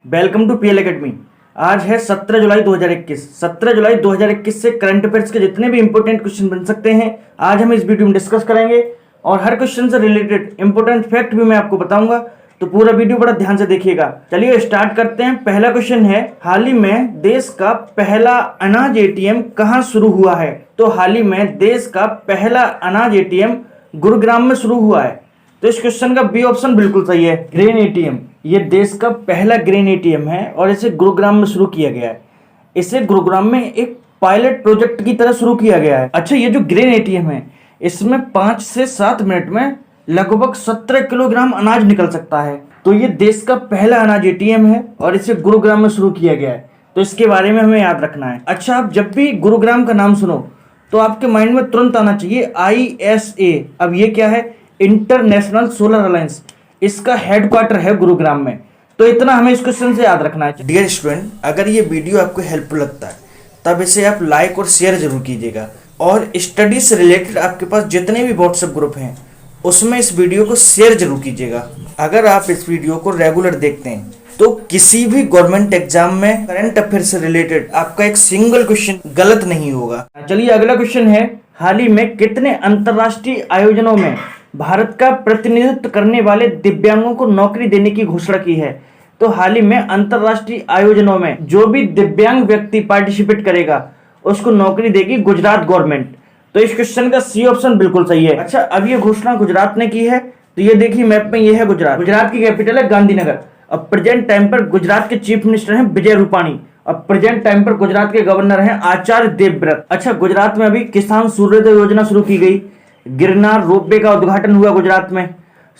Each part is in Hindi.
Welcome to PL academy. आज है 17 जुलाई 2021। 17 जुलाई 2021 से करंट अफेयर्स के जितने भी इंपॉर्टेंट क्वेश्चन बन सकते हैं आज हम इस वीडियो में डिस्कस करेंगे और हर क्वेश्चन से रिलेटेड इंपॉर्टेंट फैक्ट भी मैं आपको बताऊंगा, तो पूरा वीडियो बड़ा ध्यान से देखिएगा। चलिए स्टार्ट करते हैं। पहला क्वेश्चन है, हाल ही में देश का पहला अनाज एटीएम कहाँ शुरू हुआ है? तो हाल ही में देश का पहला अनाज एटीएम गुरुग्राम में शुरू हुआ है। तो इस क्वेश्चन का बी ऑप्शन बिल्कुल सही है। ग्रेन एटीएम, ये देश का पहला ग्रेन एटीएम है और इसे गुरुग्राम में शुरू किया गया है। इसे गुरुग्राम में एक पायलट प्रोजेक्ट की तरह शुरू किया गया है। अच्छा, ये जो ग्रेन एटीएम है इसमें 5 से 7 मिनट में लगभग 17 किलोग्राम अनाज निकल सकता है। तो ये देश का पहला अनाज एटीएम है और इसे गुरुग्राम में शुरू किया गया है, तो इसके बारे में हमें याद रखना है। अच्छा, आप जब भी गुरुग्राम का नाम सुनो तो आपके माइंड में तुरंत आना चाहिए ISA। अब ये क्या है? International solar alliance. इसका हेडक्वार्टर है गुरुग्राम में। तो इतना हमें इस क्वेश्चन से याद रखना है। डियर स्टूडेंट, अगर ये वीडियो आपको हेल्पफुल लगता है तब इसे आप लाइक और शेयर जरूर कीजिएगा, और स्टडी से रिलेटेड आपके पास जितने भी व्हाट्सएप ग्रुप हैं उसमें इस वीडियो को शेयर जरूर कीजिएगा। अगर आप इस वीडियो को रेगुलर देखते हैं तो किसी भी गवर्नमेंट एग्जाम में करंट अफेयर से रिलेटेड आपका एक सिंगल क्वेश्चन गलत नहीं होगा। चलिए अगला क्वेश्चन है, हाल ही में कितने अंतर्राष्ट्रीय आयोजनों में भारत का प्रतिनिधित्व करने वाले दिव्यांगों को नौकरी देने की घोषणा की है? तो हाल ही में अंतर्राष्ट्रीय आयोजनों में जो भी दिव्यांग व्यक्ति पार्टिसिपेट करेगा उसको नौकरी देगी गुजरात गवर्नमेंट। तो इस क्वेश्चन का सी ऑप्शन बिल्कुल सही है। अच्छा, अब ये घोषणा गुजरात ने की है, तो ये देखिए मैप में ये है गुजरात। गुजरात की कैपिटल है गांधीनगर। अब प्रेजेंट टाइम पर गुजरात के चीफ मिनिस्टर हैं विजय रूपाणी। अब प्रेजेंट टाइम पर गुजरात के गवर्नर हैं आचार्य देवव्रत। अच्छा, गुजरात में अभी किसान सूर्योदय योजना शुरू की गई। गिरनार रोपवे का उद्घाटन हुआ गुजरात में।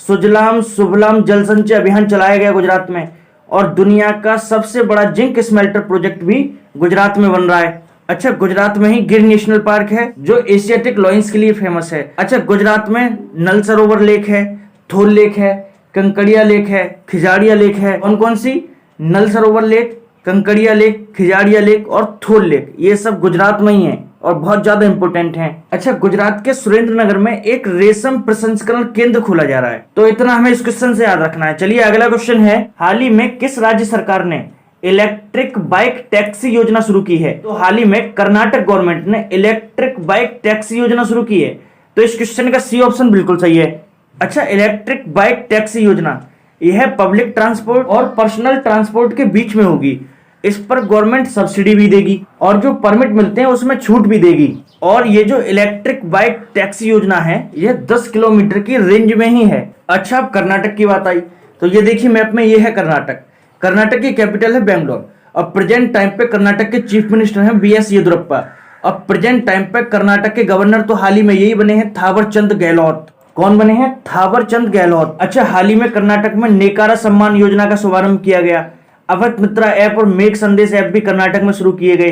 सुजलाम सुफलाम जल संचय अभियान चलाया गया गुजरात में। और दुनिया का सबसे बड़ा जिंक स्मेल्टर प्रोजेक्ट भी गुजरात में बन रहा है। अच्छा, गुजरात में ही गिर नेशनल पार्क है जो एशियाटिक लॉयंस के लिए फेमस है। अच्छा, गुजरात में नल सरोवर लेक है, थोल लेक है, कंकड़िया लेक है, खिजाड़िया लेक है। कौन कौन सी? नल सरोवर lake, Kankaria lake, Khijadia lake और थोल लेक। ये सब गुजरात में ही है और बहुत ज्यादा इंपॉर्टेंट हैं। अच्छा, गुजरात के सुरेंद्रनगर में एक रेशम प्रसंस्करण केंद्र खोला जा रहा है। तो इतना हमें इस क्वेश्चन से याद रखना है। चलिए अगला क्वेश्चन है, हाल ही में किस राज्य सरकार ने इलेक्ट्रिक बाइक टैक्सी योजना शुरू की है? तो हाल ही में कर्नाटक गवर्नमेंट ने इलेक्ट्रिक बाइक टैक्सी योजना शुरू की है। तो इस क्वेश्चन का सी ऑप्शन बिल्कुल सही है। अच्छा, इलेक्ट्रिक बाइक टैक्सी योजना यह पब्लिक ट्रांसपोर्ट और पर्सनल ट्रांसपोर्ट के बीच में होगी। इस पर गवर्नमेंट सब्सिडी भी देगी और जो परमिट मिलते हैं उसमें छूट भी देगी। और ये जो इलेक्ट्रिक बाइक टैक्सी योजना है यह 10 किलोमीटर की रेंज में ही है। अच्छा, अब कर्नाटक की बात आई तो ये देखिए मैप में ये है कर्नाटक। कर्नाटक की कैपिटल है बेंगलोर। अब प्रेजेंट टाइम पे कर्नाटक के चीफ मिनिस्टर हैं BS येदियुरप्पा। अब प्रेजेंट टाइम पे कर्नाटक के गवर्नर तो हाल ही में यही बने हैं, थावरचंद गहलोत। कौन बने हैं? थावरचंद गहलोत। अच्छा, हाल ही में कर्नाटक में नेकारा सम्मान योजना का शुभारंभ किया गया। अवध मित्रा ऐप और मेक संदेश ऐप भी कर्नाटक में शुरू किए गए।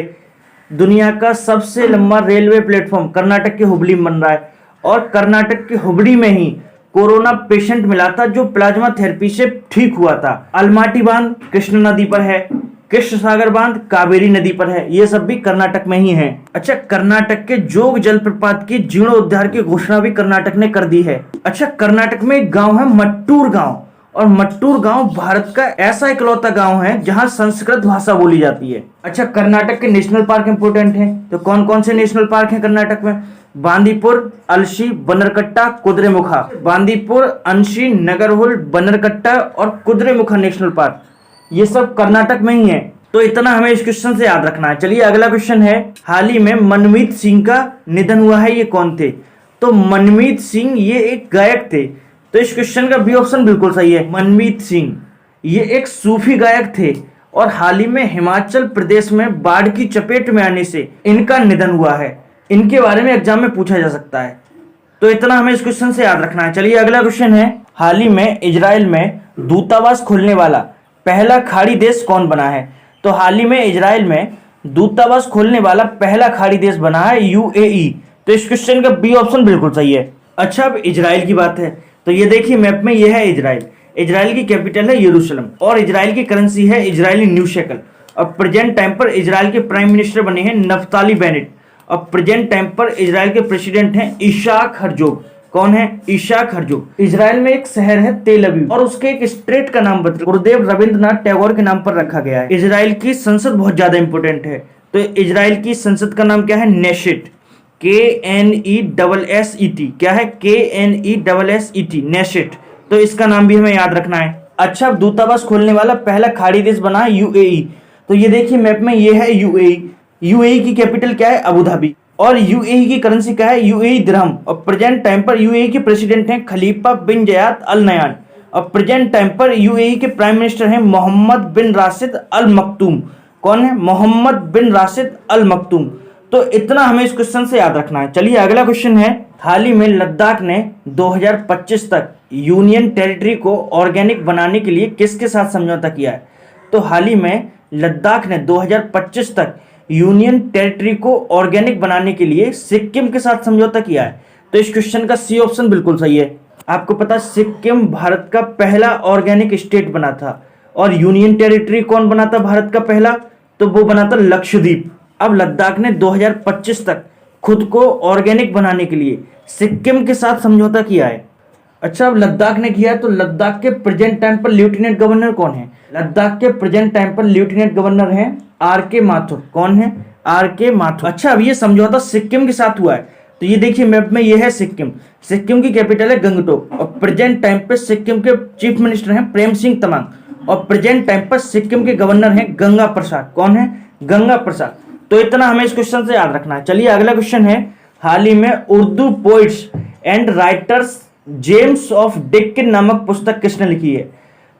दुनिया का सबसे लंबा रेलवे प्लेटफॉर्म कर्नाटक के हुबली में बन रहा है। और कर्नाटक के हुबली में ही कोरोना पेशेंट मिला था जो प्लाज्मा थेरेपी से ठीक हुआ था। अलमाटी बांध कृष्ण नदी पर है, कृष्ण सागर बांध कावेरी नदी पर है। ये सब भी कर्नाटक में ही है। अच्छा, कर्नाटक के जोग जलप्रपात की जीर्णोद्धार की घोषणा भी कर्नाटक ने कर दी है। अच्छा, कर्नाटक में एक गांव है मट्टूर गांव, और मट्टूर गांव भारत का ऐसा इकलौता गांव है जहां संस्कृत भाषा बोली जाती है। अच्छा, कर्नाटक के नेशनल पार्क इंपोर्टेंट हैं। तो कौन कौन से नेशनल पार्क हैं कर्नाटक में? बांदीपुर, अलशी, बनरकट्टा, कुद्रेमुखा। बांदीपुर, अंशी, नगरहोल, बनरकट्टा और कुद्रेमुखा नेशनल पार्क, ये सब कर्नाटक में ही है। तो इतना हमें इस क्वेश्चन से याद रखना है। चलिए अगला क्वेश्चन है, हाल ही में मनमीत सिंह का निधन हुआ है, ये कौन थे? तो मनमीत सिंह ये एक गायक थे। तो इस क्वेश्चन का बी ऑप्शन बिल्कुल सही है। मनमीत सिंह ये एक सूफी गायक थे और हाल ही में हिमाचल प्रदेश में बाढ़ की चपेट में आने से इनका निधन हुआ है। इनके बारे में एग्जाम में पूछा जा सकता है, तो इतना हमें इस क्वेश्चन से याद रखना है। चलिए अगला क्वेश्चन है, हाल ही में इजराइल में दूतावास खोलने वाला पहला खाड़ी देश कौन बना है? तो हाल ही में इजराइल में दूतावास खोलने वाला पहला खाड़ी देश बना है UAE। तो इस क्वेश्चन का बी ऑप्शन बिल्कुल सही है। अच्छा, अब इजराइल की बात है तो ये देखिए मैप में ये है इजराइल। इजराइल की कैपिटल है यरूशलेम और इजराइल की करेंसी है इजरायली न्यू शेकल। अब प्रेजेंट टाइम पर इजराइल के प्राइम मिनिस्टर बने हैं नफ्ताली बेनेट। अब प्रेजेंट टाइम पर इजराइल के प्रेसिडेंट हैं इशाक हर्जोग। कौन है? इशाक हर्जोग। इजराइल में एक शहर है तेल अवीव और उसके एक स्ट्रेट का नाम गुरुदेव रविंद्रनाथ टैगोर के नाम पर रखा गया है। इजराइल की संसद बहुत ज्यादा इंपॉर्टेंट है, तो इजराइल की संसद का नाम क्या है? नेशेट, KNESSET। क्या है? KNESSET, नेशेट। तो इसका नाम भी हमें याद रखना है। अच्छा, दूतावास खोलने वाला पहला खाड़ी देश बना है UAE। तो ये देखिए मैप में, ये है UAE। UAE की कैपिटल क्या है? Abu Dhabi. और UAE की करेंसी क्या है? UAE दिरहम। और प्रेजेंट टाइम पर UAE के प्रेसिडेंट हैं खलीफा बिन जयाद अल नयान। और प्रेजेंट टाइम पर UAE के प्राइम मिनिस्टर हैं मोहम्मद बिन राशिद अल मखतूम। कौन है? मोहम्मद बिन राशिद अल मखतूम। तो इतना हमें इस क्वेश्चन से याद रखना है। चलिए अगला क्वेश्चन है, हाल ही में लद्दाख ने 2025 तक यूनियन टेरिटरी को ऑर्गेनिक बनाने के लिए किसके साथ समझौता किया है? तो हाल ही में लद्दाख ने 2025 तक यूनियन टेरिटरी को ऑर्गेनिक बनाने के लिए सिक्किम के साथ समझौता किया है। तो इस क्वेश्चन का सी ऑप्शन बिल्कुल सही है। आपको पता है सिक्किम भारत का पहला ऑर्गेनिक स्टेट बना था। और यूनियन टेरिटरी कौन बना था भारत का पहला? तो वो बना था लक्षद्वीप। अब लद्दाख ने 2025 तक खुद को ऑर्गेनिक बनाने के लिए सिक्किम के साथ समझौता किया है। अच्छा, अब लद्दाख ने किया है, तो लद्दाख के प्रेजेंट टाइम पर लेफ्टिनेंट गवर्नर कौन है? लद्दाख के प्रेजेंट टाइम पर लेफ्टिनेंट गवर्नर हैं RK माथुर। कौन है? RK माथुर। अच्छा, अब ये समझौता सिक्किम के साथ हुआ है। तो ये देखिए मैप में, ये है सिक्किम। सिक्किम की कैपिटल है गंगटोक। और प्रेजेंट टाइम पे सिक्किम के चीफ मिनिस्टर हैं प्रेम सिंह तमांग। और प्रेजेंट टाइम पर सिक्किम के गवर्नर हैं गंगा प्रसाद। कौन है? गंगा प्रसाद। तो इतना हमें इस क्वेश्चन से याद रखना है। चलिए अगला क्वेश्चन है, हाल ही में Urdu poets and writers gems of Deccan नामक पुस्तक किसने लिखी है?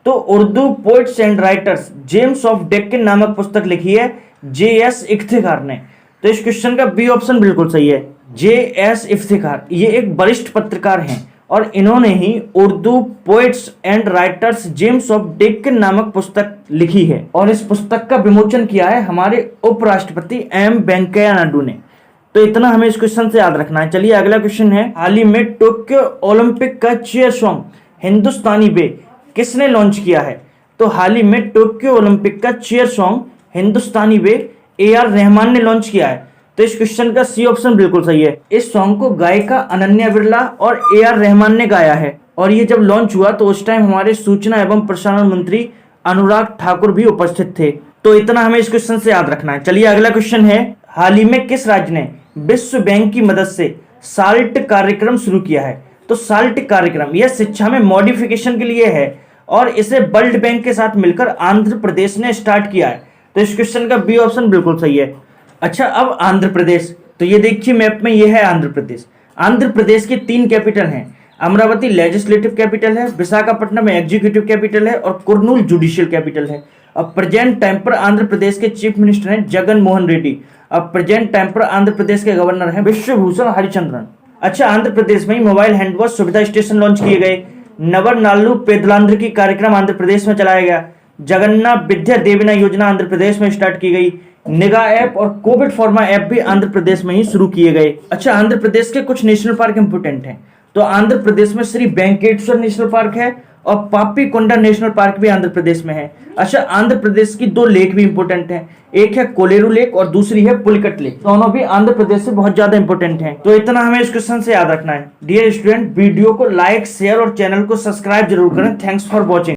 तो Urdu poets and writers gems of Deccan नामक पुस्तक लिखी है JS इफ्तिखार ने। तो इस क्वेश्चन का बी ऑप्शन बिल्कुल सही है। JS इफ्तिखार ये एक वरिष्ठ पत्रकार हैं और इन्होंने ही Urdu poets and writers gems of Deccan नामक पुस्तक लिखी है। और इस पुस्तक का विमोचन किया है हमारे उपराष्ट्रपति M वेंकैया नायडू ने। तो इतना हमें इस क्वेश्चन से याद रखना है। चलिए अगला क्वेश्चन है, हाल ही में टोक्यो ओलंपिक का चीयर सॉन्ग हिंदुस्तानी बे किसने लॉन्च किया है? तो हाल ही में टोक्यो ओलंपिक का चीयर सॉन्ग हिंदुस्तानी बे AR रहमान ने लॉन्च किया है। तो इस क्वेश्चन का सी ऑप्शन बिल्कुल सही है। इस सॉन्ग को गायिका अनन्या बिरला और AR रहमान ने गाया है। और ये जब लॉन्च हुआ तो उस टाइम हमारे सूचना एवं प्रसारण मंत्री अनुराग ठाकुर भी उपस्थित थे। तो इतना हमें इस क्वेश्चन से याद रखना है। चलिए अगला क्वेश्चन है, हाल ही में किस राज्य ने विश्व बैंक की मदद से साल्ट कार्यक्रम शुरू किया है? तो साल्ट कार्यक्रम यह शिक्षा में मॉडिफिकेशन के लिए है और इसे वर्ल्ड बैंक के साथ मिलकर आंध्र प्रदेश ने स्टार्ट किया है। तो इस क्वेश्चन का बी ऑप्शन बिल्कुल सही है। अच्छा, अब आंध्र प्रदेश। तो ये देखिए मैप में, ये है आंध्र प्रदेश। आंध्र प्रदेश की 3 कैपिटल हैं। अमरावती लेजिस्लेटिव कैपिटल है, विशाखापट्टनम एग्जीक्यूटिव कैपिटल है और कुर्नूल जुडिशियल कैपिटल है। अब प्रेजेंट टाइम पर आंध्र प्रदेश के चीफ मिनिस्टर हैं जगन मोहन रेड्डी। अब प्रेजेंट टाइम पर आंध्र प्रदेश के गवर्नर हैं विश्वभूषण हरिचंद्रन। अच्छा, आंध्र प्रदेश में ही मोबाइल हैंडवॉश सुविधा स्टेशन लॉन्च किए गए। नवरनालू पेदलांध्र कार्यक्रम आंध्र प्रदेश में चलाया गया। जगन्ना विद्या देविना योजना आंध्र प्रदेश में स्टार्ट की गई। निगाह ऐप और कोविड फॉर्मा ऐप भी आंध्र प्रदेश में ही शुरू किए गए। अच्छा, आंध्र प्रदेश के कुछ नेशनल पार्क इंपोर्टेंट हैं। तो आंध्र प्रदेश में श्री वेंकटेश्वर नेशनल पार्क है और पापी कोंडा नेशनल पार्क भी आंध्र प्रदेश में है। अच्छा, आंध्र प्रदेश की 2 लेक भी इंपोर्टेंट हैं। एक है कोलेरू लेक और दूसरी है पुलिकट लेक। दोनों भी आंध्र प्रदेश से बहुत ज्यादा इंपोर्टेंट हैं। तो इतना हमें इस क्वेश्चन से याद रखना है। डियर स्टूडेंट, वीडियो को लाइक, शेयर और चैनल को सब्सक्राइब जरूर करें। Thanks for watching.